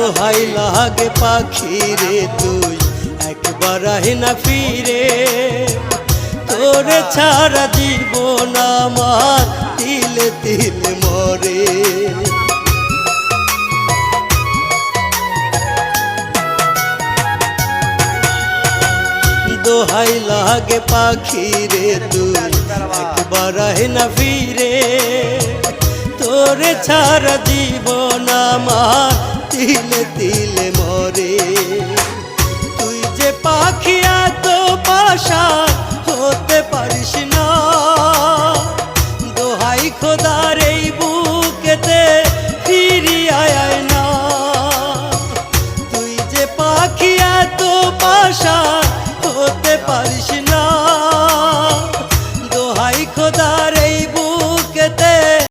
দোহাই লাগে পাখি রে তুই একবার আহে না ফিরে, তোরে ছাড়া জীবন আমার তিলে তিলে মরে। দোহাই লাগে পাখি রে তুই একবার আহে না ফিরে, তোরে ছাড়া জীবন আমার তিলে তিলে মরে। তুই যে পাখি এত পাশান হতে পারিস না, দোহাই খোদার এই